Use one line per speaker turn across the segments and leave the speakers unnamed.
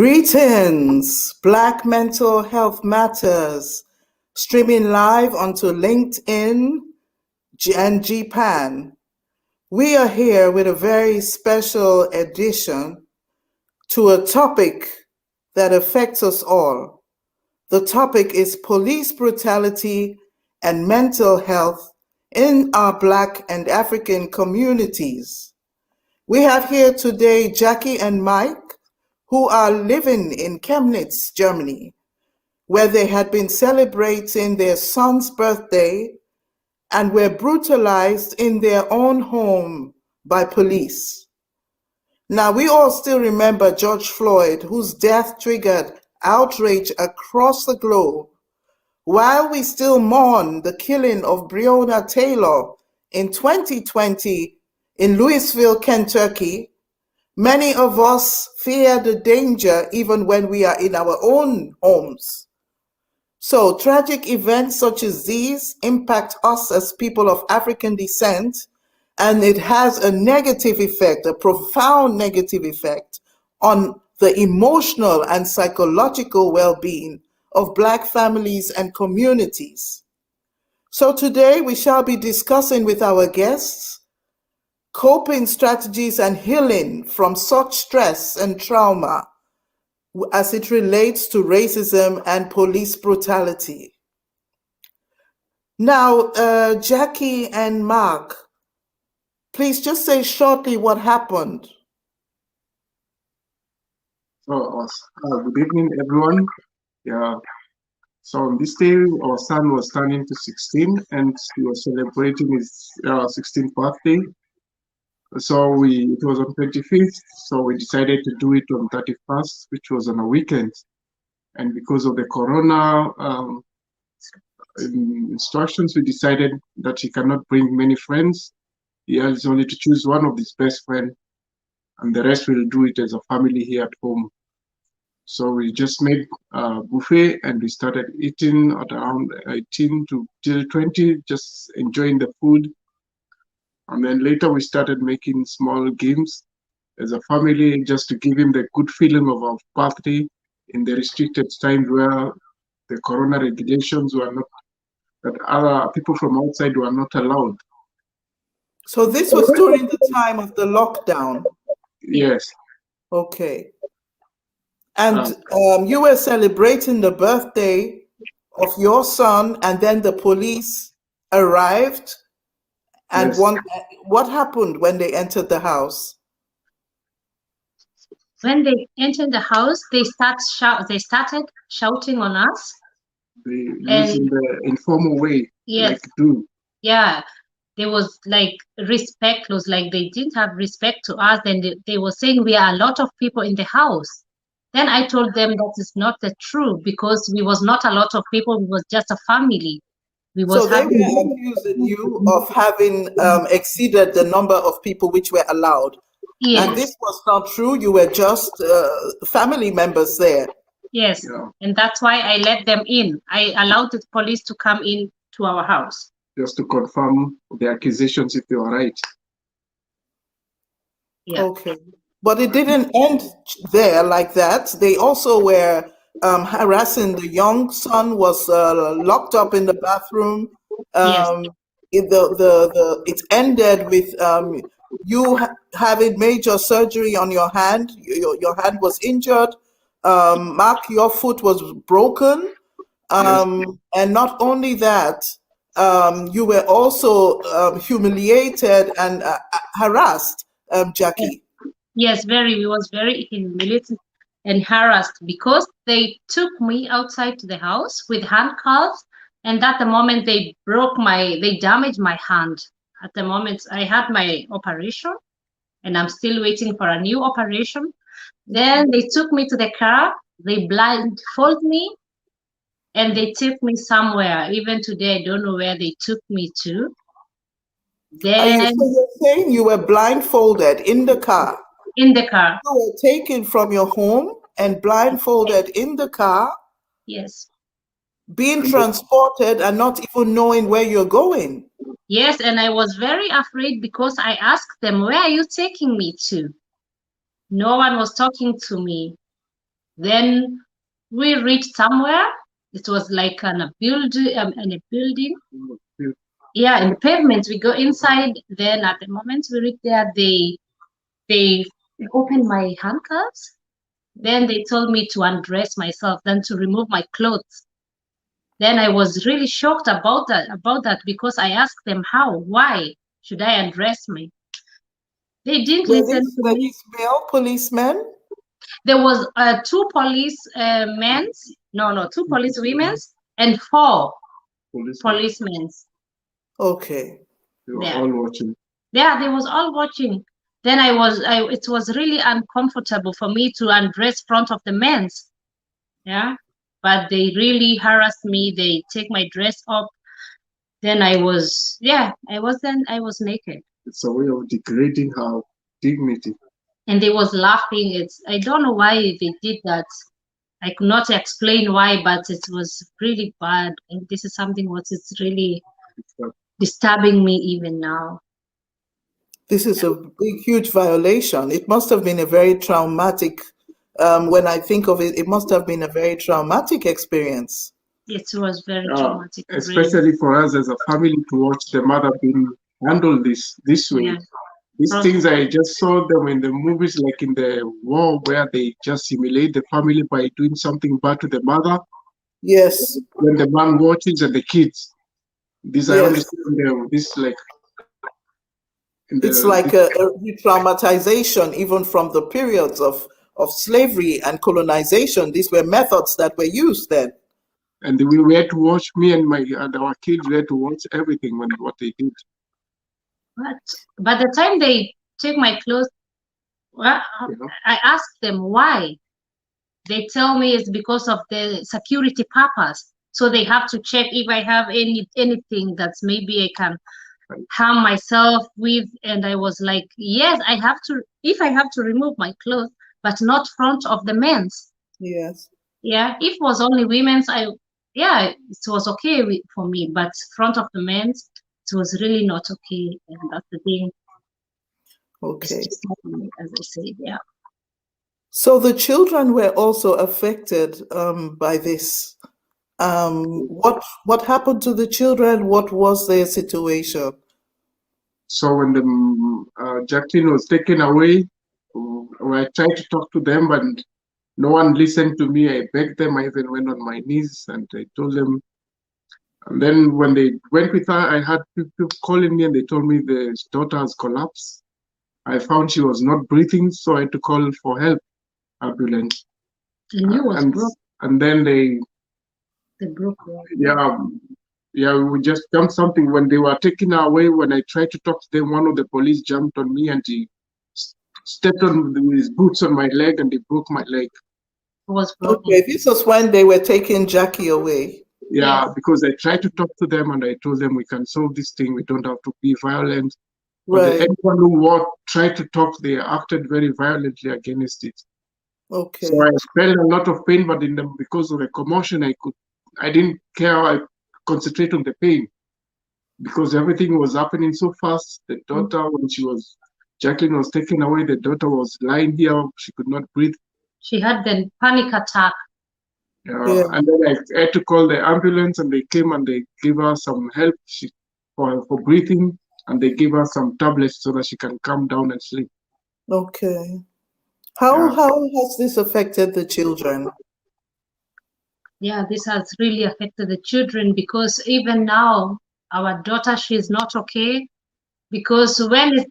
Greetings, Black Mental Health Matters, streaming live onto LinkedIn and GPAN. We are here with a very special edition to a topic that affects us all. The topic is police brutality and mental health in our Black and African communities. We have here today Jacky and Mike, who are living in Chemnitz, Germany, where they had been celebrating their son's birthday and were brutalized in their own home by police. Now, we all still remember George Floyd, whose death triggered outrage across the globe, while we still mourn the killing of Breonna Taylor in 2020 in Louisville, Kentucky. Many of us fear the danger even when we are in our own homes. So tragic events such as these impact us as people of African descent, and it has a negative effect, a profound negative effect on the emotional and psychological well-being of Black families and communities. So today we shall be discussing with our guests coping strategies and healing from such stress and trauma as it relates to racism and police brutality. Now, Jacky and Mark, please just say shortly what happened.
Good evening, everyone. Yeah. So on this day, our son was turning to 16, and he was celebrating his 16th birthday. So it was on 25th, so we decided to do it on 31st, which was on a weekend. And because of the corona instructions, we decided that he cannot bring many friends. He has only to choose one of his best friends, and the rest will do it as a family here at home. So we just made a buffet, and we started eating at around 18 till 20, just enjoying the food. And then later we started making small games as a family, just to give him the good feeling of our birthday in the restricted times where the corona regulations were not, that other people from outside were not allowed.
So this was during the time of the lockdown?
Yes.
Okay. And you were celebrating the birthday of your son, and then the police arrived. And
yes.
What happened when they entered the house?
When they entered the house, they started shouting on us.
In the informal way.
Yes.
Like do.
Yeah. There was like respectless, like they didn't have respect to us. And they were saying we are a lot of people in the house. Then I told them that is not the truth, because we was not a lot of people. We was just a family.
So they were accusing you of having exceeded the number of people which were allowed.
Yes.
And this was not true. You were just family members there.
Yes. Yeah. And that's why I let them in. I allowed the police to come in to our house.
Just to confirm the accusations if they were right.
Yeah.
Okay. But it didn't end there like that. They also were harassing the young son, was locked up in the bathroom.
Yes.
It ended with you having major surgery on your hand. Your hand was injured. Mark, your foot was broken.
Yes.
And not only that, you were also humiliated and harassed, Jacky.
Yes, we was very humiliated and harassed, because they took me outside to the house with handcuffs, and at the moment they damaged my hand. At the moment I had my operation, and I'm still waiting for a new operation. Then they took me to the car, they blindfolded me, and they took me somewhere. Even today, I don't know where they took me to. Then
So you're saying you were blindfolded in the car?
In the car.
You were taken from your home and blindfolded in the car?
Yes.
Being transported and not even knowing where you're going?
Yes, and I was very afraid, because I asked them, where are you taking me to? No one was talking to me. Then we reached somewhere. It was like in a building. Yeah, in the pavement. We go inside. Then at the moment we reach there, they opened my handcuffs. Then they told me to undress myself, then to remove my clothes. Then I was really shocked about that because I asked them how, why should I undress me? They didn't listen to
Were
me.
these male policemen?
There was two police two police women and four policemen.
Okay.
They were
Yeah.
all watching.
Yeah, they was all watching. Then it was really uncomfortable for me to undress front of the men's. Yeah. But they really harassed me. They take my dress off. Then I was naked.
It's a way of degrading her dignity.
And they was laughing. I don't know why they did that. I could not explain why, but it was really bad. And this is something what is really disturbing me even now.
This is a big, huge violation. It must have been a very traumatic, when I think of it, it must have been a very traumatic experience.
It was very traumatic.
Especially
really.
for us as a family to watch the mother being handled this way.
Yeah.
These things, I just saw them in the movies, like in the war, where they just simulate the family by doing something bad to the mother.
Yes.
When the man watches and the kids. This, I understand this, like,
it's like a re-traumatization, even from the periods of slavery and colonization. These were methods that were used then.
And we were to watch, me and our kids were to watch everything what they did.
But by the time they take my clothes, I asked them why. They tell me it's because of the security purpose. So they have to check if I have anything that's maybe I can harm myself with. And I was like, yes, if I have to remove my clothes, but not front of the men's.
Yes.
Yeah, if it was only women's, it was okay for me, but front of the men's, it was really not okay. And that's the thing.
Okay.
As I said, yeah.
So the children were also affected by this. What happened to the children? What was their situation?
So when Jacqueline was taken away, I tried to talk to them, but no one listened to me. I begged them. I even went on my knees and I told them. And then when they went with her, I had people calling me and they told me the daughter has collapsed. I found she was not breathing, so I had to call for help, ambulance. And then they broke. Yeah, we just jumped something. When they were taking her away, when I tried to talk to them, one of the police jumped on me and he stepped on his boots on my leg and they broke my leg.
Okay, this was when they were taking Jackie away.
Yeah, yes. Because I tried to talk to them and I told them we can solve this thing. We don't have to be violent. But anyone who tried to talk, they acted very violently against it.
Okay.
So I felt a lot of pain, but because of the commotion, I didn't care. I concentrate on the pain because everything was happening so fast. The daughter, when Jacqueline was taken away, the daughter was lying here. She could not breathe.
She had the panic attack.
And then I had to call the ambulance and they came and they gave her some help for breathing and they gave her some tablets so that she can calm down and sleep.
Okay. How has this affected the children?
Yeah, this has really affected the children because even now our daughter, she's not okay because when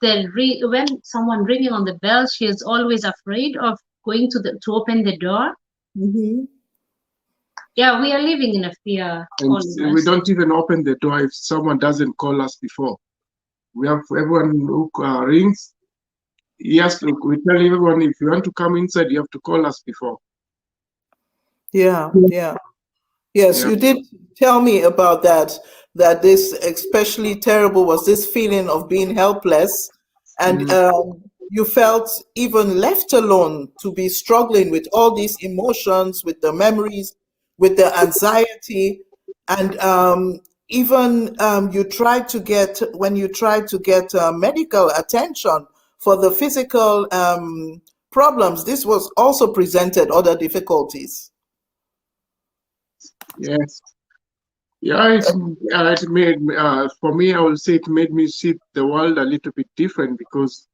someone ringing on the bell, she is always afraid of going to open the door.
Mm-hmm.
Yeah, we are living in a fear.
We don't even open the door if someone doesn't call us before. We have everyone who rings. Yes, we tell everyone if you want to come inside, you have to call us before.
Yeah. Yes, you did tell me about that this especially terrible was this feeling of being helpless and you felt even left alone to be struggling with all these emotions, with the memories, with the anxiety, and even when you tried to get medical attention for the physical problems, this was also presented other difficulties.
Yes. Yeah, it made for me, I would say it made me see the world a little bit different, because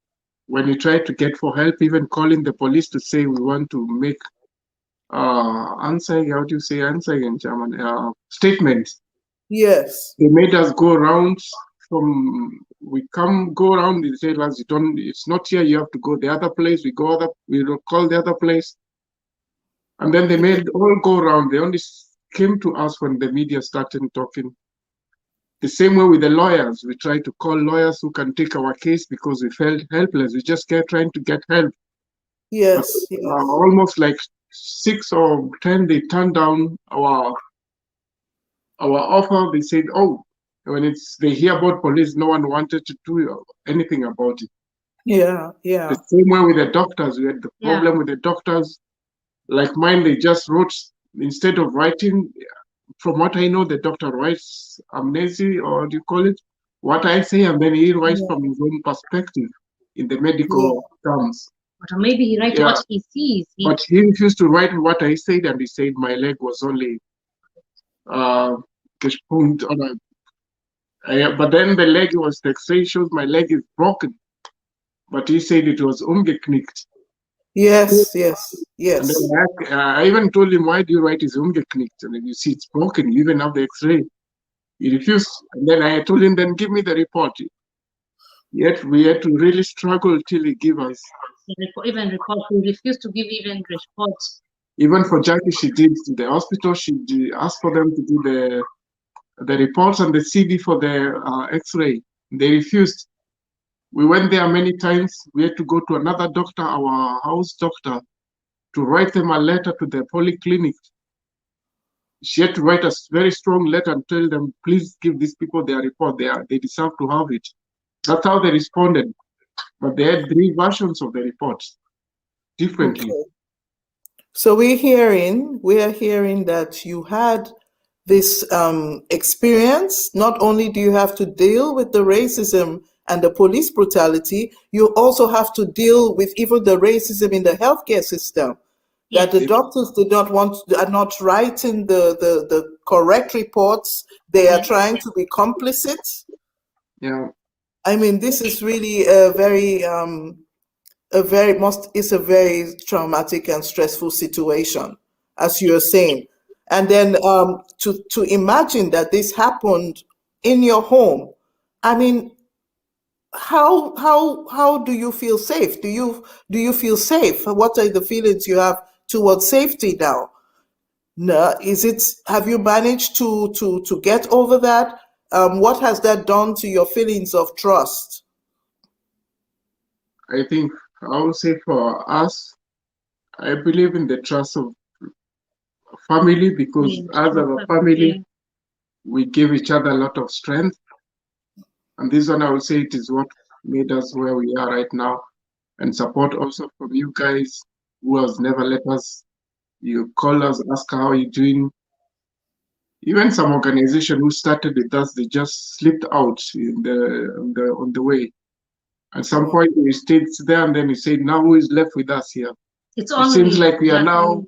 when you try to get for help, even calling the police to say we want to make Anzeige, how do you say Anzeige in German? Statement.
Yes.
They made us go around go around, they say us, it's not here, you have to go the other place, we will call the other place. And then they made all go around. They only came to us when the media started talking. The same way with the lawyers. We tried to call lawyers who can take our case because we felt helpless. We just kept trying to get help.
Yes,
But,
yes.
almost like 6 or 10, they turned down our offer. They said, oh, when they hear about police, no one wanted to do anything about it.
Yeah, yeah.
The same way with the doctors. We had the problem with the doctors. Like mine, they just wrote, instead of writing, from what I know, the doctor writes amnesia, or do you call it? What I say, and then he writes from his own perspective in the medical terms.
Or maybe he writes what he sees.
But he refused to write what I said, and he said my leg was only gesprungen. But then the leg was shows my leg is broken. But he said it was umgeknickt.
Yes, yes, yes.
And then I even told him, why do you write is umgeknickt? And then you see it's broken, you even have the x-ray. He refused. And then I told him, then give me the report. Yet we had to really struggle till he gave us.
Even report, he refused to give even reports.
Even for Jacky, she did to the hospital. She asked for them to do the reports and the CD for the x-ray. They refused. We went there many times. We had to go to another doctor, our house doctor, to write them a letter to the polyclinic. She had to write a very strong letter and tell them, please give these people their report. They deserve to have it. That's how they responded. But they had 3 versions of the report, differently.
Okay. So we are hearing that you had this experience. Not only do you have to deal with the racism and the police brutality, you also have to deal with even the racism in the healthcare system. That the doctors are not writing the correct reports. They are trying to be complicit.
Yeah.
I mean, this is really it's a very traumatic and stressful situation, as you're saying. And then to imagine that this happened in your home, I mean, how do you feel safe? Do you feel safe? What are the feelings you have towards safety now? No, have you managed to get over that? What has that done to your feelings of trust?
I think I would say for us, I believe in the trust of family, because as a family, we give each other a lot of strength. And this one, I would say, it is what made us where we are right now. And support also from you guys who has never let us. You call us, ask how you're doing. Even some organization who started with us, they just slipped out on the way. At some point, we stayed there, and then we said, now who is left with us here? It seems like we are now,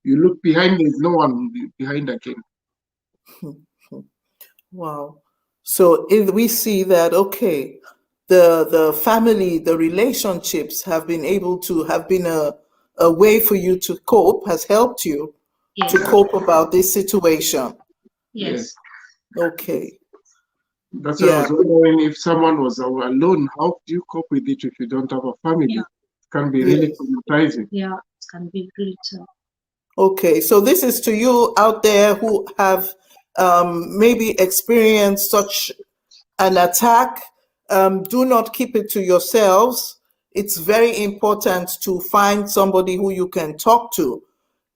you look behind, there's no one behind again.
Wow. So if we see that, okay, the family, the relationships have been a way for you to cope, has helped you to cope about this situation.
Yes.
Okay.
That's why I was wondering, if someone was alone, how do you cope with it if you don't have a family? It can be really traumatizing.
Yeah, it can be really tough.
Okay, so this is to you out there who have maybe experienced such an attack. Do not keep it to yourselves. It's very important to find somebody who you can talk to.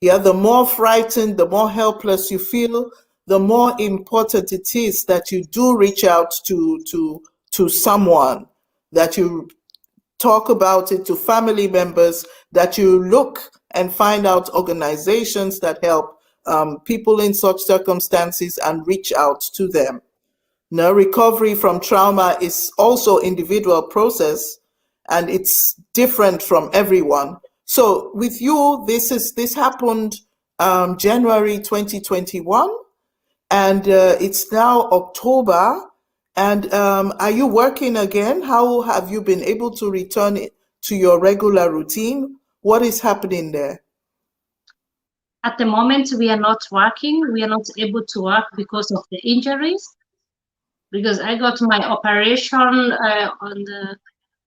Yeah, the more frightened, the more helpless you feel, the more important it is that you do reach out to someone, that you talk about it to family members, that you look and find out organizations that help people in such circumstances and reach out to them. Now, recovery from trauma is also individual process, and it's different from everyone. So with you, this happened January 2021, and it's now October. And are you working again? How have you been able to return it to your regular routine? What is happening there?
At the moment, we are not working. We are not able to work because of the injuries. Because I got my operation on the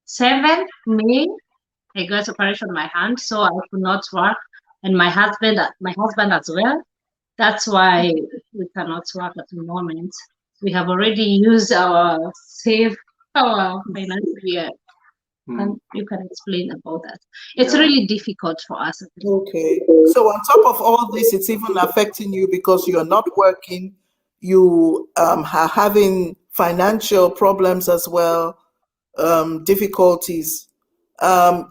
7th May. I got operation on my hand, so I could not work, and my husband as well. That's why we cannot work at the moment. We have already used our finance year. And you can explain about that. It's really difficult for us.
Okay. So on top of all this, it's even affecting you because you're not working. You are having financial problems as well, difficulties.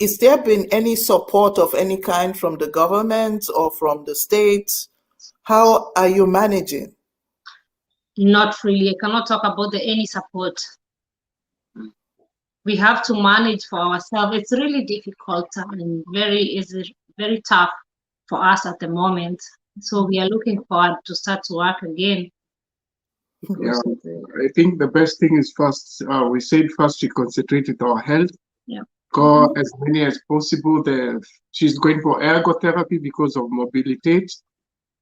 Is there been any support of any kind from the government or from the state? How are you managing?
Not really. I cannot talk about any support. We have to manage for ourselves. It's really difficult and very tough for us at the moment. So we are looking forward to start to work again.
Yeah, I think the best thing is first, we said first we concentrated our health.
Yeah.
Go as many as possible. She's going for ergotherapy because of mobility,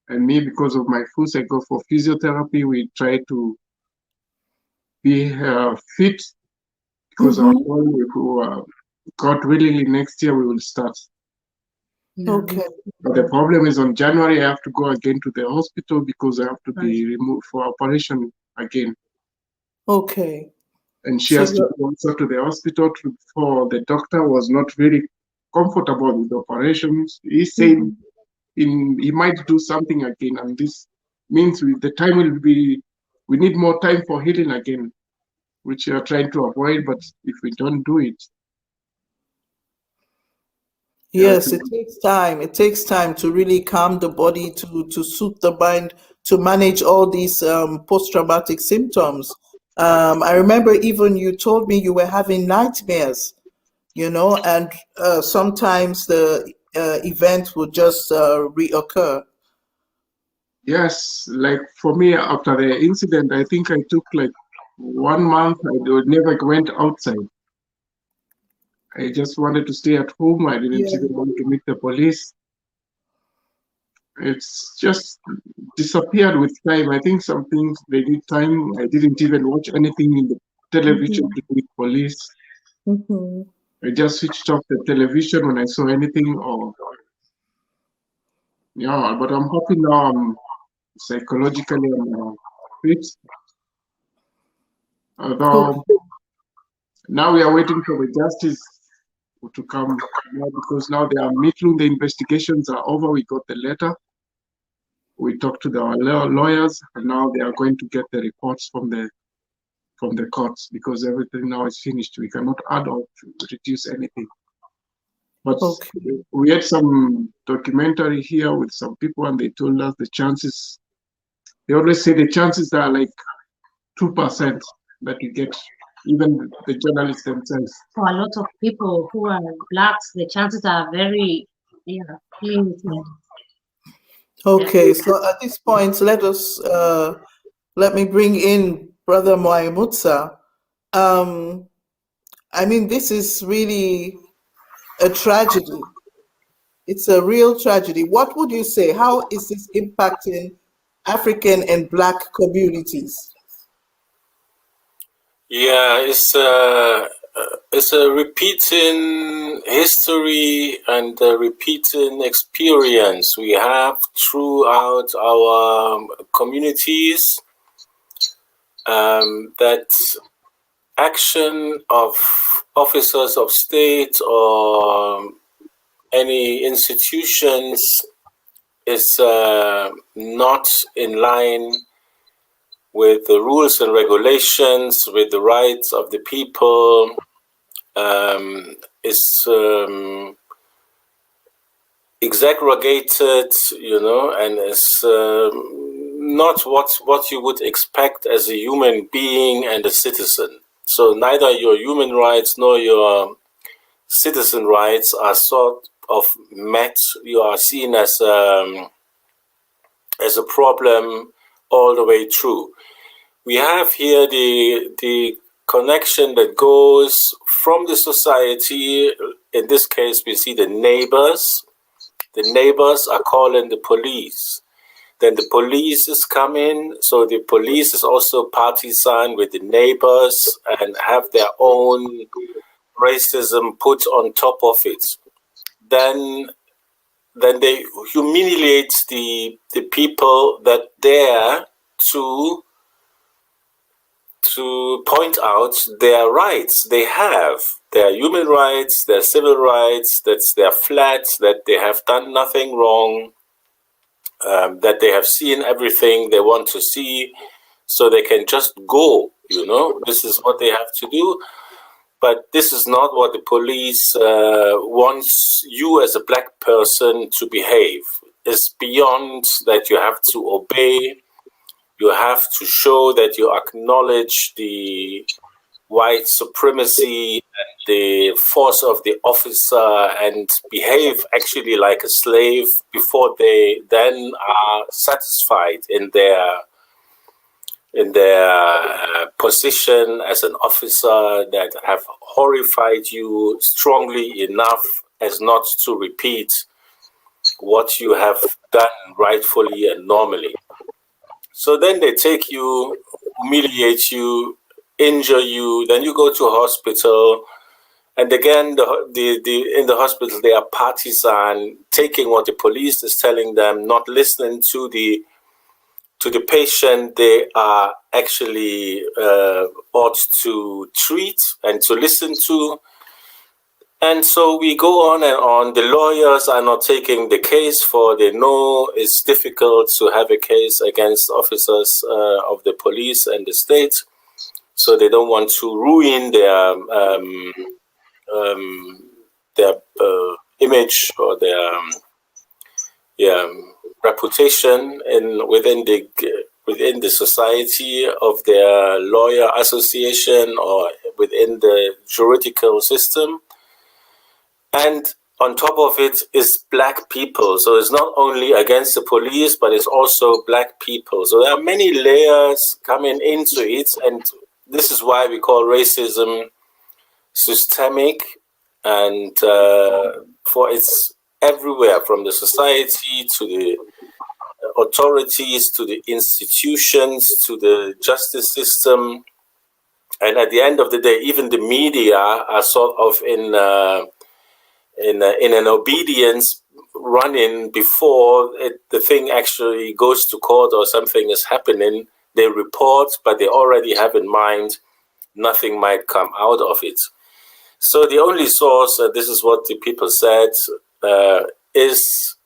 and me because of my foot, I go for physiotherapy. We try to be fit because our goal, God willing, next year we will start.
Okay.
But the problem is on January I have to go again to the hospital because I have to be removed for operation again.
Okay.
And she has to go also to the hospital for the doctor was not really comfortable with the operations. He said he might do something again, and this means the time will be, we need more time for healing again, which we are trying to avoid, but if we don't do it.
Yes, it takes time. It takes time to really calm the body, to soothe the mind, to manage all these post-traumatic symptoms. I remember even you told me you were having nightmares, and sometimes the event would just reoccur.
Yes, like for me, after the incident, I think I took like 1 month. I never went outside. I just wanted to stay at home. I didn't even want to meet the police. It's just disappeared with time. I think some things, they need time. I didn't even watch anything in the television to do with police. I just switched off the television when I saw anything. But I'm hoping now I'm psychologically fit. Although now we are waiting for the justice to come because now they are meeting, the investigations are over. We got the letter. We talked to the lawyers, and now they are going to get the reports from the courts because everything now is finished. We cannot add or reduce anything. But we had some documentary here with some people, and they told us the chances. They always say the chances are like 2% that you get, even the journalists themselves.
For a lot of people who are blacks, the chances are very limited.
Okay, so at this point, let me bring in Brother Moaimutsa. I mean, this is really a tragedy. It's a real tragedy. What would you say? How is this impacting African and Black communities?
Yeah, it's a repeating history and a repeating experience we have throughout our communities, that action of officers of state or any institutions is not in line with the rules and regulations, with the rights of the people, is exaggerated, and is not what you would expect as a human being and a citizen. So neither your human rights nor your citizen rights are sought met, you are seen as a problem all the way through. We have here the connection that goes from the society. In this case, we see the neighbors. The neighbors are calling the police. Then the police is coming. So the police is also partisan with the neighbors and have their own racism put on top of it. Then they humiliate the people that dare to point out their rights. They have their human rights, their civil rights, that's their flats, that they have done nothing wrong, that they have seen everything they want to see, so they can just go, This is what they have to do. But this is not what the police wants you as a black person to behave. It's beyond that. You have to obey. You have to show that you acknowledge the white supremacy and the force of the officer and behave actually like a slave before they then are satisfied in their position as an officer, that have horrified you strongly enough as not to repeat what you have done rightfully and normally. So then they take you, humiliate you, injure you, then you go to a hospital, and again, in the hospital they are partisan, taking what the police is telling them, not listening to the patient they are actually ought to treat and to listen to. And so we go on and on. The lawyers are not taking the case, for they know it's difficult to have a case against officers of the police and the state. So they don't want to ruin their image or their reputation within the society of their lawyer association or within the juridical system. And on top of it is black people. So it's not only against the police, but it's also black people. So there are many layers coming into it. And this is why we call racism systemic. And for it's everywhere, from the society to the authorities, to the institutions, to the justice system. And at the end of the day, even the media are sort of in an obedience running before the thing actually goes to court or something is happening. They report, but they already have in mind nothing might come out of it. So the only source, this is what the people said, is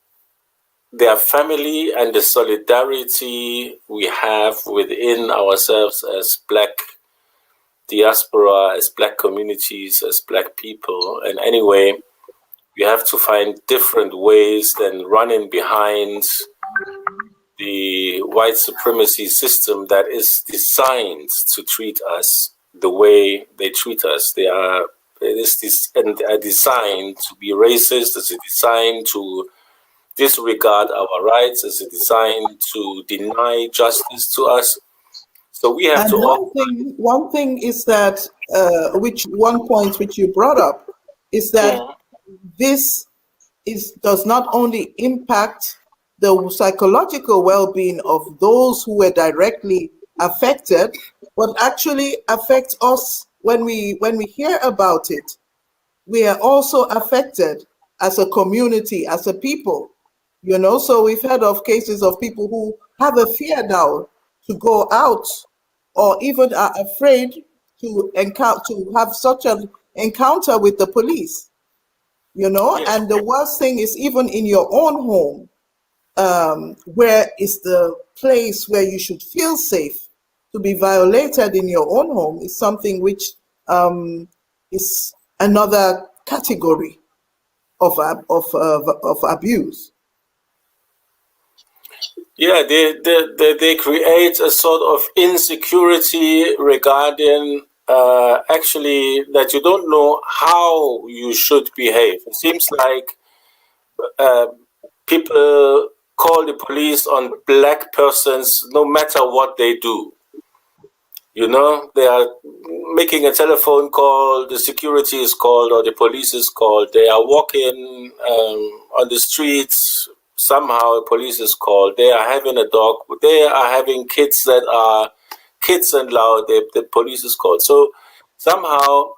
their family and the solidarity we have within ourselves as black diaspora, as black communities, as black people. And anyway, we have to find different ways than running behind the white supremacy system that is designed to treat us the way they treat us. It is designed to be racist. It's designed to disregard our rights. It's designed to deny justice to us. So we have
one thing is that, one point which you brought up is that this does not only impact the psychological well-being of those who were directly affected, but actually affects us when we hear about it. We are also affected as a community, as a people, So we've heard of cases of people who have a fear now to go out, or even are afraid to have such an encounter with the police. And the worst thing is, even in your own home, where is the place where you should feel safe, to be violated in your own home is something which is another category of abuse.
Yeah, they create a sort of insecurity regarding actually that you don't know how you should behave. It seems like people call the police on black persons no matter what they do. You know, they are making a telephone call, the security is called or the police is called. They are walking on the streets, somehow police is called. They are having a dog. They are having kids that are kids and loud. The police is called. So somehow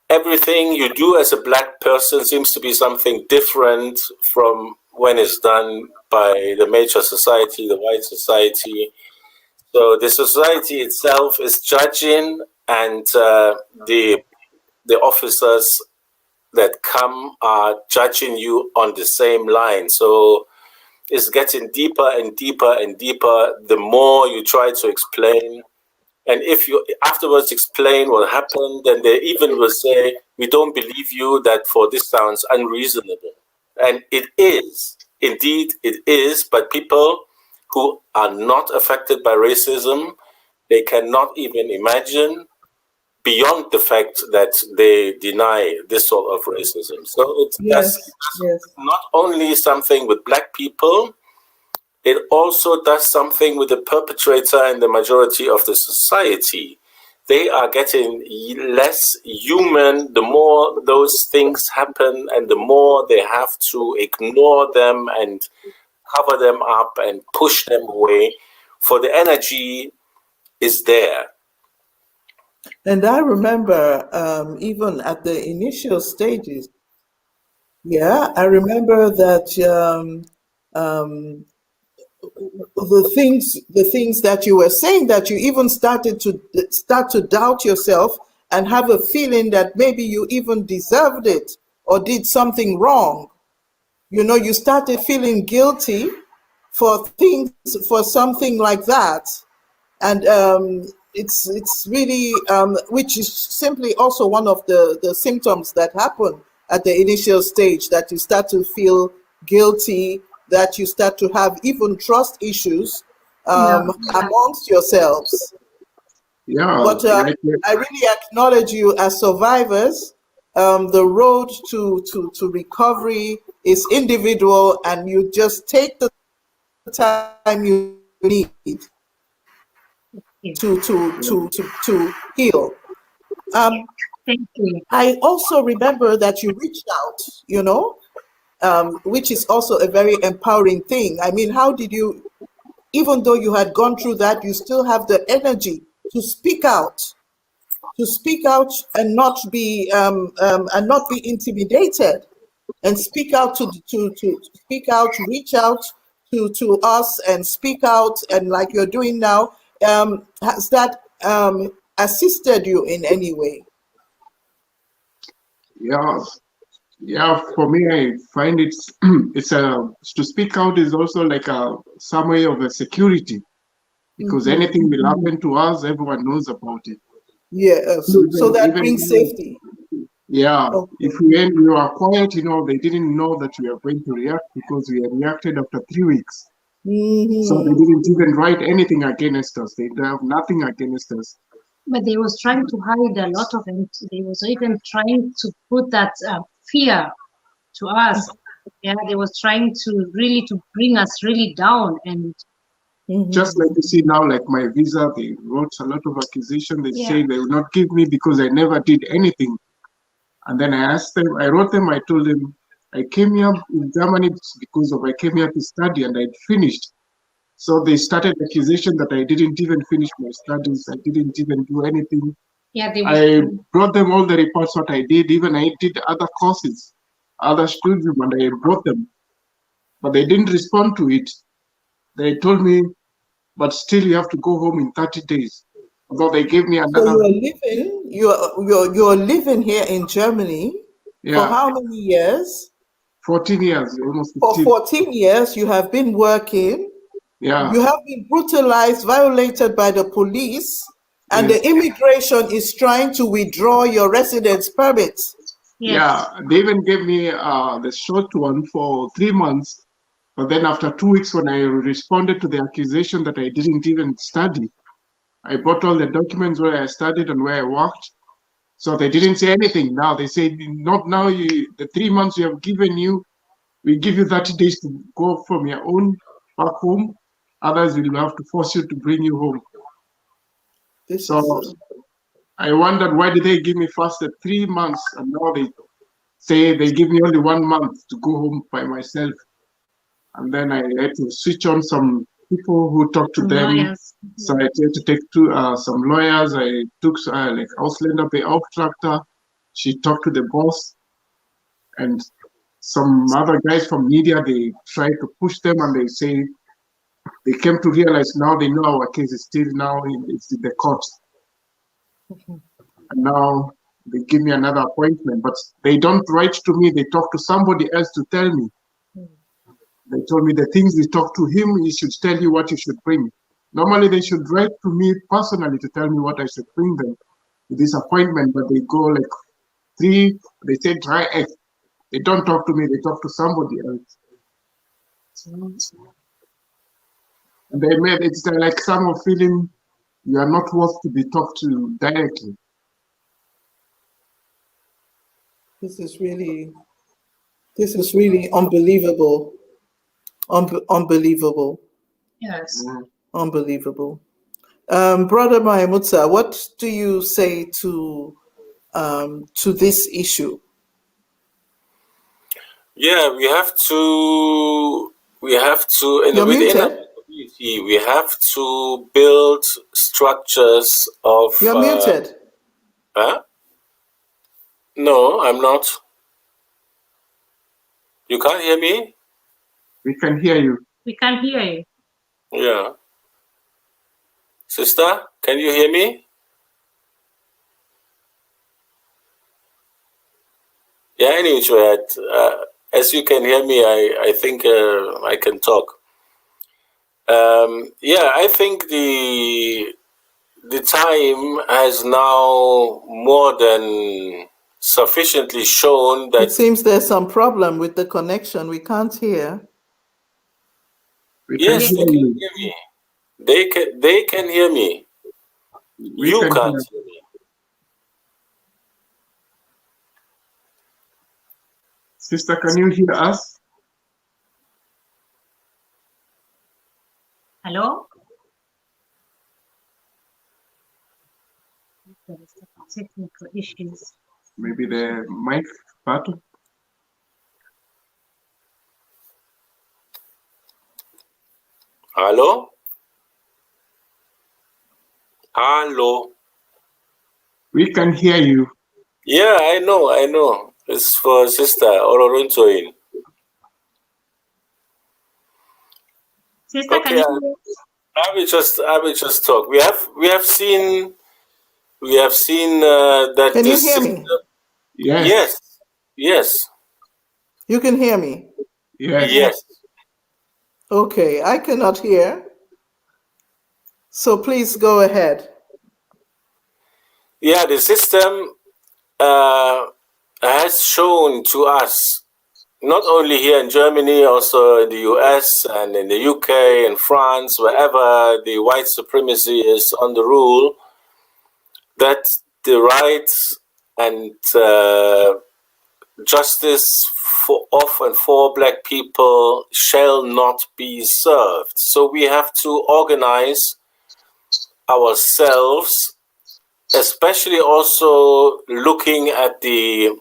everything you do as a black person seems to be something different from when it's done by the major society, the white society. So the society itself is judging, and the officers that come are judging you on the same line. So it's getting deeper and deeper and deeper the more you try to explain. And if you afterwards explain what happened, then they even will say, we don't believe you, that for this sounds unreasonable. And it is, indeed it is, but people who are not affected by racism, they cannot even imagine beyond the fact that they deny this sort of racism. So that's not only something with black people, it also does something with the perpetrator and the majority of the society. They are getting less human the more those things happen, and the more they have to ignore them and cover them up and push them away, for the energy is there.
And I remember even at the initial stages, I remember that the things that you were saying, that you even started to doubt yourself and have a feeling that maybe you even deserved it or did something wrong. You know, you started feeling guilty for something like that. And it's really, which is simply also one of the symptoms that happen at the initial stage, that you start to feel guilty, that you start to have even trust issues amongst yourselves. But I really acknowledge you as survivors. The road to recovery is individual, and you just take the time you need to heal.
Thank you.
I also remember that you reached out, you know, which is also a very empowering thing. I mean, how did you, even though you had gone through that, you still have the energy to speak out and not be intimidated, and speak out to speak out, reach out to us and speak out, and like you're doing now. Has that assisted you in any way?
Yeah, for me, I find it's to speak out is also like some way of a security, because anything will happen to us, everyone knows about it.
Yeah, so that brings safety.
Yeah, if you are quiet, you know, they didn't know that we are going to react, because we had reacted after 3 weeks. So they didn't even write anything against us. They have nothing against us.
But they was trying to hide a lot of it. They was even trying to put that fear to us. Yeah, they was trying to bring us really down. And
just like you see now, like my visa, they wrote a lot of accusation. They say they will not give me because I never did anything. And then I asked them, I wrote them, I told them, I came here in Germany because I came here to study and I'd finished. So they started accusation that I didn't even finish my studies. I didn't even do anything.
Yeah,
I brought them all the reports, what I did. Even I did other courses, other studies, and I brought them. But they didn't respond to it. They told me, but still you have to go home in 30 days. Although they gave me another.
So you're living here in Germany for how many years?
14 years, almost 15.
For 14 years, you have been working.
Yeah.
You have been brutalized, violated by the police, and the immigration is trying to withdraw your residence permit.
Yeah, they even gave me the short one for 3 months. But then after 2 weeks, when I responded to the accusation that I didn't even study, I brought all the documents where I studied and where I worked. So they didn't say anything. Now they say, not now, the 3 months we have given you, we give you 30 days to go from your own back home. Others will have to force you to bring you home. So I wondered, why did they give me first 3 months, and now they say they give me only 1 month to go home by myself. And then I had to switch on some people who talk to them.
Lawyers.
So I had to take some lawyers. I took like Ausländer Beauftragter. She talked to the boss, and some other guys from media. They try to push them, and they say they came to realize now they know our case is still now it's in the court. And now they give me another appointment, but they don't write to me. They talk to somebody else to tell me. They told me the things we talk to him, he should tell you what you should bring. Normally, they should write to me personally to tell me what I should bring them to this appointment, but they go like they say try X. They don't talk to me, they talk to somebody else. And they made it's like someone feeling you are not worth to be talked to directly.
This is really unbelievable. Unbelievable.
Yes.
Unbelievable. Brother Maimutsa, what do you say to this issue?
Yeah, we have to
You're
within
muted.
our community, we have to build structures of
You're muted.
Huh? No, I'm not. You can't hear me?
We can hear you.
We can hear you.
Yeah. Sister, can you hear me? Yeah, anyway, as you can hear me, I think I can talk. Yeah, I think the time has now more than sufficiently shown that
It seems there's some problem with the connection. We can't hear.
We
yes,
can
they
hear
can
you.
hear me. They can hear me.
We
You
can
can't
hear.
hear me.
Sister, can you hear us?
Hello? There is technical issues.
Maybe the mic button.
Hello? Hello?
We can hear you.
Yeah, I know. It's for Sister Ororuntoin.
Sister, can
Okay,
you hear us?
I will just talk. We have seen that
Can you
this
hear
system.
me?
Yes.
Yes.
You can hear me?
Yes.
Yes.
Okay, I cannot hear. So please go ahead.
Yeah, the system has shown to us, not only here in Germany, also in the US and in the UK and France, wherever the white supremacy is on the rule, that the rights and justice of and for Black people shall not be served. So we have to organize ourselves, especially also looking at the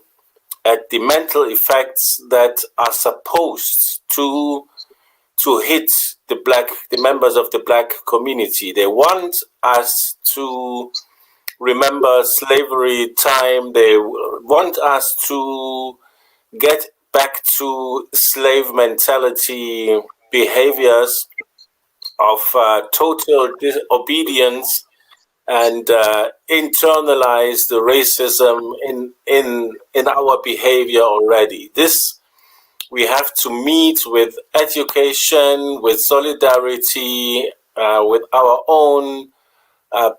mental effects that are supposed to hit the members of the Black community. They want us to remember slavery time. They want us to get back to slave mentality behaviors of total disobedience and internalize the racism in our behavior already. This we have to meet with education, with solidarity, with our own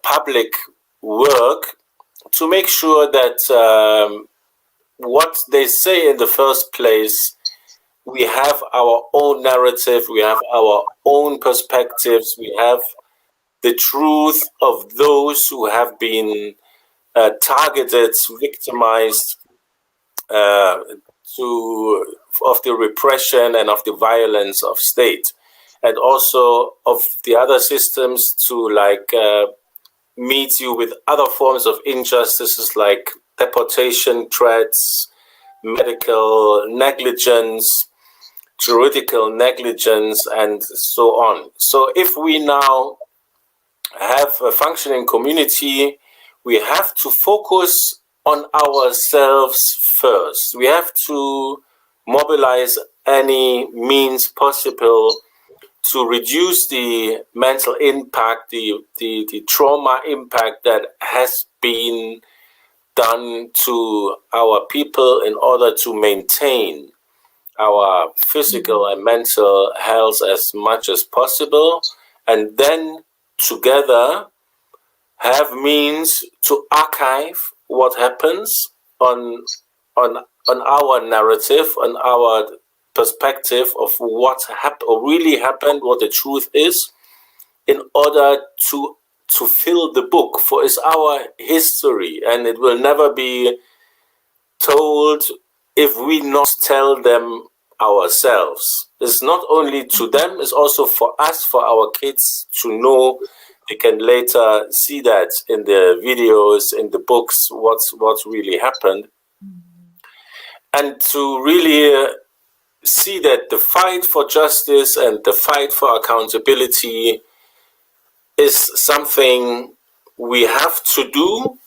public work to make sure that what they say in the first place, we have our own narrative, we have our own perspectives, we have the truth of those who have been targeted, victimized of the repression and of the violence of state, and also of the other systems to meet you with other forms of injustices like deportation threats, medical negligence, juridical negligence, and so on. So if we now have a functioning community, we have to focus on ourselves first. We have to mobilize any means possible to reduce the mental impact, the trauma impact that has been done to our people in order to maintain our physical and mental health as much as possible, and then together have means to archive what happens on our narrative, on our perspective of what really happened, what the truth is, in order to fill the book, for it's our history and it will never be told if we not tell them ourselves. It's not only to them, it's also for us, for our kids to know. They can later see that in the videos, in the books, what really happened. And to really see that the fight for justice and the fight for accountability is something we have to do,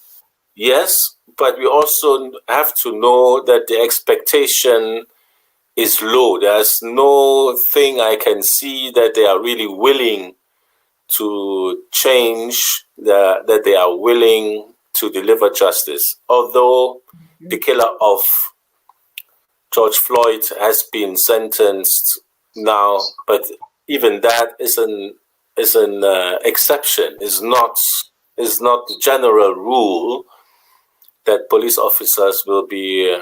yes, but we also have to know that the expectation is low. There's no thing I can see that they are really willing to change, that they are willing to deliver justice. Although the killer of George Floyd has been sentenced now, but even that is an exception. Is not the general rule that police officers will be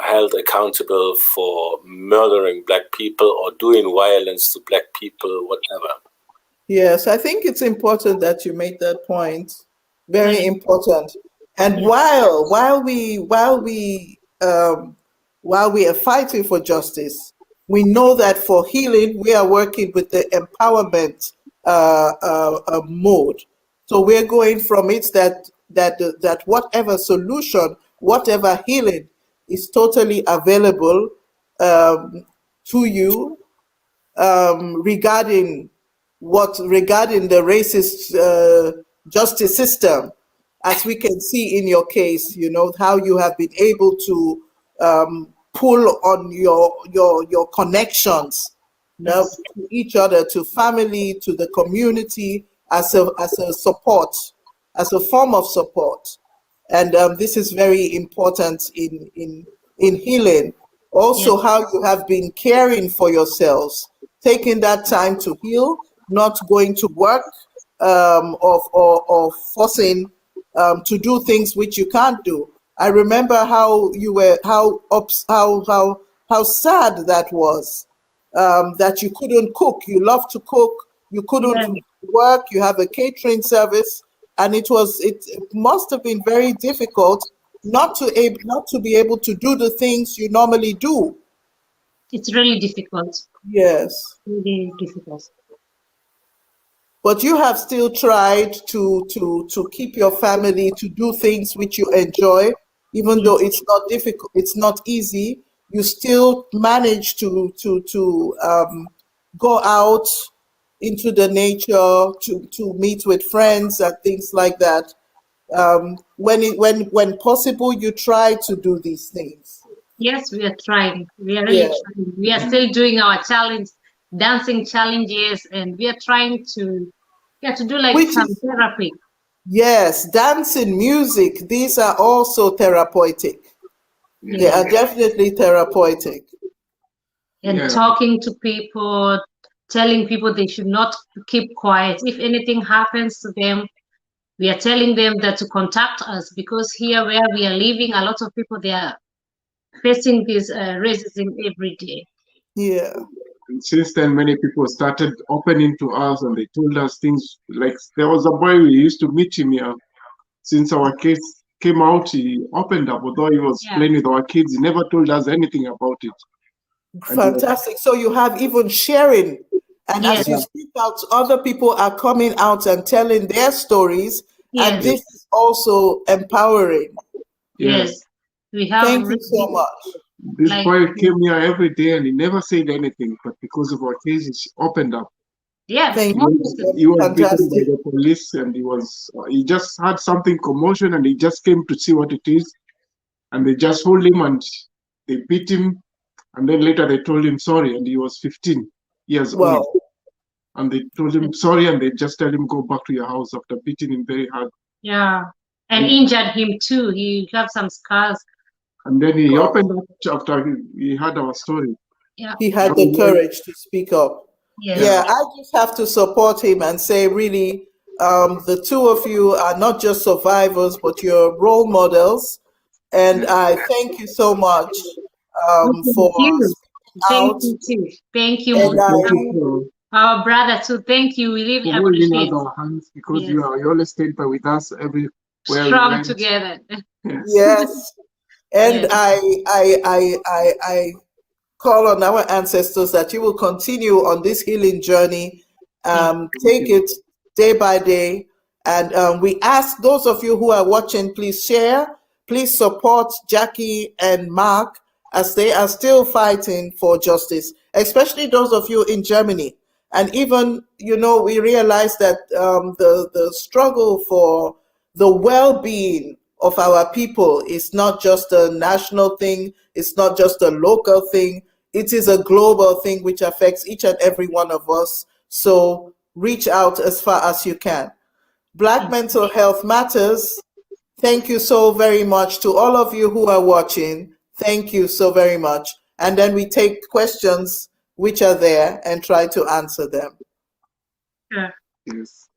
held accountable for murdering black people or doing violence to black people, whatever.
Yes, I think it's important that you made that point. Very important. And while we are fighting for justice, we know that for healing, we are working with the empowerment mode. So we're going from it that whatever solution, whatever healing is totally available to you regarding the racist justice system. As we can see in your case, you know, how you have been able to pull on your connections, you know, to each other, to family, to the community, as a support, as a form of support. And this is very important in healing. Also, how you have been caring for yourselves, taking that time to heal, not going to work or forcing to do things which you can't do. I remember how you were, how sad that was, that you couldn't cook. You love to cook. You couldn't work. You have a catering service, and it must have been very difficult not to be able to do the things you normally do.
It's really difficult.
Yes.
Really difficult.
But you have still tried to keep your family, to do things which you enjoy, even though it's not difficult, it's not easy. You still manage to go out into the nature, to meet with friends and things like that. When possible, you try to do these things.
Yes, we are trying. We are really trying. We are still doing our dancing challenges, and we are trying to do like some therapy.
Yes, dancing, music, these are also therapeutic. They are definitely therapeutic.
And talking to people, telling people they should not keep quiet. If anything happens to them, we are telling them that to contact us, because here where we are living, a lot of people, they are facing this racism every day.
Yeah.
And since then, many people started opening to us, and they told us things like, there was a boy, we used to meet him here. Since our case came out, he opened up, although he was playing with our kids. He never told us anything about it.
Fantastic. So you have even sharing. And
Yes.
as you speak out, other people are coming out and telling their stories. And
Yes.
this is also empowering.
Yes. We have
Thank you so
really,
much.
This
like,
boy came here every day and he never said anything, but because of our case, he opened up.
yeah,
Thank
He
you.
was, he was beaten by
Fantastic.
the police, and he just had something commotion, and he just came to see what it is, and they just hold him and they beat him, and then later they told him sorry, and he was 15 years
Wow.
old, and they told him sorry, and they just tell him go back to your house after beating him very hard.
yeah, and injured him too. He got some scars.
And then he
Wow.
opened up after he heard our story.
Yeah.
He had the courage to speak up.
Yes.
Yeah, I just have to support him and say, really, the two of you are not just survivors, but you're role models. And I thank you so much for
Thank you.
speaking
Thank
out.
you too. Thank you,
And
Thank you
our brother too. Thank you. We really
for holding
appreciate
out our hands, because
Yes.
you always stand by with us everywhere we
strong
went.
together.
Yes.
yes, and
Yes.
I call on our ancestors that you will continue on this healing journey. Take it day by day. And we ask those of you who are watching, please share, please support Jacky and Mark as they are still fighting for justice, especially those of you in Germany. And even, we realize that the struggle for the well-being of our people is not just a national thing, it's not just a local thing, it is a global thing which affects each and every one of us. So reach out as far as you can. Black Mental Health Matters. Thank you so very much to all of you who are watching. Thank you so very much. And then we take questions which are there and try to answer them.
Sure.
Yes.